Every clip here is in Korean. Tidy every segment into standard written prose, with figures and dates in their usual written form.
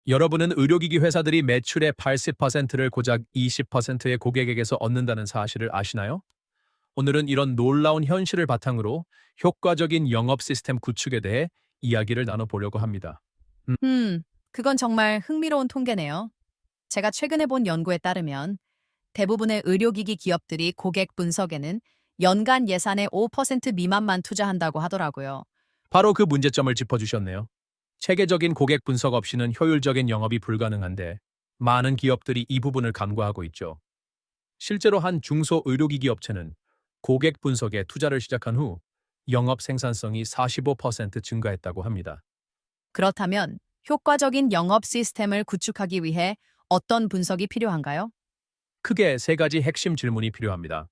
여러분은 의료기기 회사들이 매출의 80%를 고작 20%의 고객에게서 얻는다는 사실을 아시나요? 오늘은 이런 놀라운 현실을 바탕으로 효과적인 영업 시스템 구축에 대해 이야기를 나눠보려고 합니다. 음, 그건 정말 흥미로운 통계네요. 제가 최근에 본 연구에 따르면 대부분의 의료기기 기업들이 고객 분석에는 연간 예산의 5% 미만만 투자한다고 하더라고요. 바로 그 문제점을 짚어주셨네요. 체계적인 고객 분석 없이는 효율적인 영업이 불가능한데 많은 기업들이 이 부분을 간과하고 있죠. 실제로 한 중소 의료기기 업체는 고객 분석에 투자를 시작한 후 영업 생산성이 45% 증가했다고 합니다. 그렇다면 효과적인 영업 시스템을 구축하기 위해 어떤 분석이 필요한가요? 크게 세 가지 핵심 질문이 필요합니다.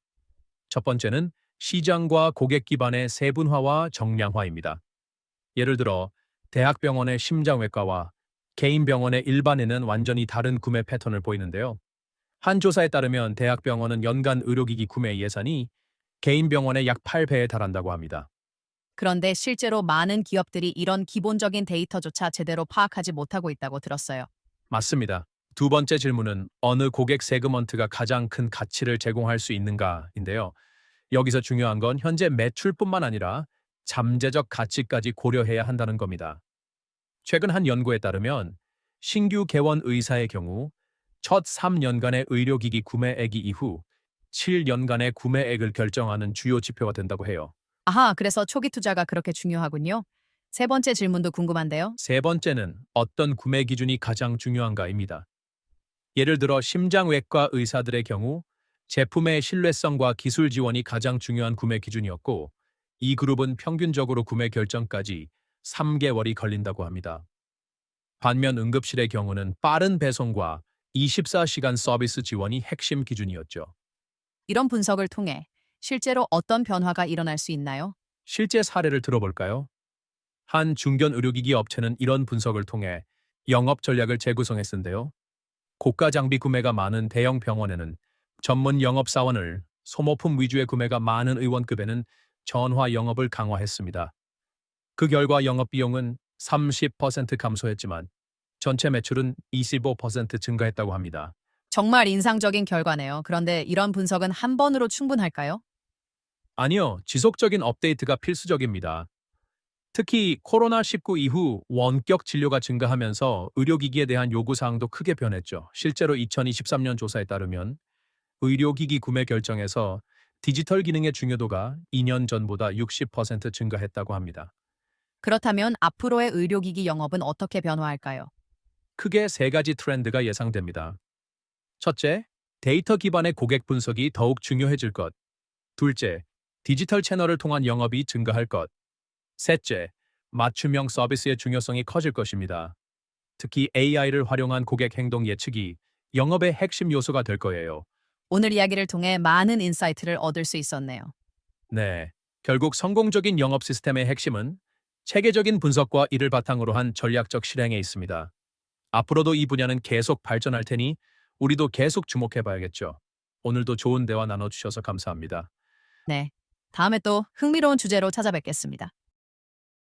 첫 번째는 시장과 고객 기반의 세분화와 정량화입니다. 예를 들어 대학병원의 심장외과와 개인 병원의 일반에는 완전히 다른 구매 패턴을 보이는데요. 한 조사에 따르면 대학병원은 연간 의료기기 구매 예산이 개인 병원의 약 8배에 달한다고 합니다. 그런데 실제로 많은 기업들이 이런 기본적인 데이터조차 제대로 파악하지 못하고 있다고 들었어요. 맞습니다. 두 번째 질문은 어느 고객 세그먼트가 가장 큰 가치를 제공할 수 있는가인데요. 여기서 중요한 건 현재 매출뿐만 아니라 잠재적 가치까지 고려해야 한다는 겁니다. 최근 한 연구에 따르면 신규 개원 의사의 경우 첫 3년간의 의료기기 구매액이 이후 7년간의 구매액을 결정하는 주요 지표가 된다고 해요. 아하, 그래서 초기 투자가 그렇게 중요하군요. 세 번째 질문도 궁금한데요. 세 번째는 어떤 구매 기준이 가장 중요한가입니다. 예를 들어 심장외과 의사들의 경우 제품의 신뢰성과 기술 지원이 가장 중요한 구매 기준이었고, 이 그룹은 평균적으로 구매 결정까지 3개월이 걸린다고 합니다. 반면 응급실의 경우는 빠른 배송과 24시간 서비스 지원이 핵심 기준이었죠. 이런 분석을 통해 실제로 어떤 변화가 일어날 수 있나요? 실제 사례를 들어볼까요? 한 중견 의료기기 업체는 이런 분석을 통해 영업 전략을 재구성했는데요. 고가 장비 구매가 많은 대형 병원에는 전문 영업사원을, 소모품 위주의 구매가 많은 의원급에는 전화 영업을 강화했습니다. 그 결과 영업 비용은 30% 감소했지만 전체 매출은 25% 증가했다고 합니다. 정말 인상적인 결과네요. 그런데 이런 분석은 한 번으로 충분할까요? 아니요, 지속적인 업데이트가 필수적입니다. 특히 코로나19 이후 원격 진료가 증가하면서 의료기기에 대한 요구사항도 크게 변했죠. 실제로 2023년 조사에 따르면 의료기기 구매 결정에서 디지털 기능의 중요도가 2년 전보다 60% 증가했다고 합니다. 그렇다면 앞으로의 의료기기 영업은 어떻게 변화할까요? 크게 세 가지 트렌드가 예상됩니다. 첫째, 데이터 기반의 고객 분석이 더욱 중요해질 것. 둘째, 디지털 채널을 통한 영업이 증가할 것. 셋째, 맞춤형 서비스의 중요성이 커질 것입니다. 특히 AI를 활용한 고객 행동 예측이 영업의 핵심 요소가 될 거예요. 오늘 이야기를 통해 많은 인사이트를 얻을 수 있었네요. 네, 결국 성공적인 영업 시스템의 핵심은 체계적인 분석과 이를 바탕으로 한 전략적 실행에 있습니다. 앞으로도 이 분야는 계속 발전할 테니 우리도 계속 주목해봐야겠죠. 오늘도 좋은 대화 나눠주셔서 감사합니다. 네. 다음에 또 흥미로운 주제로 찾아뵙겠습니다.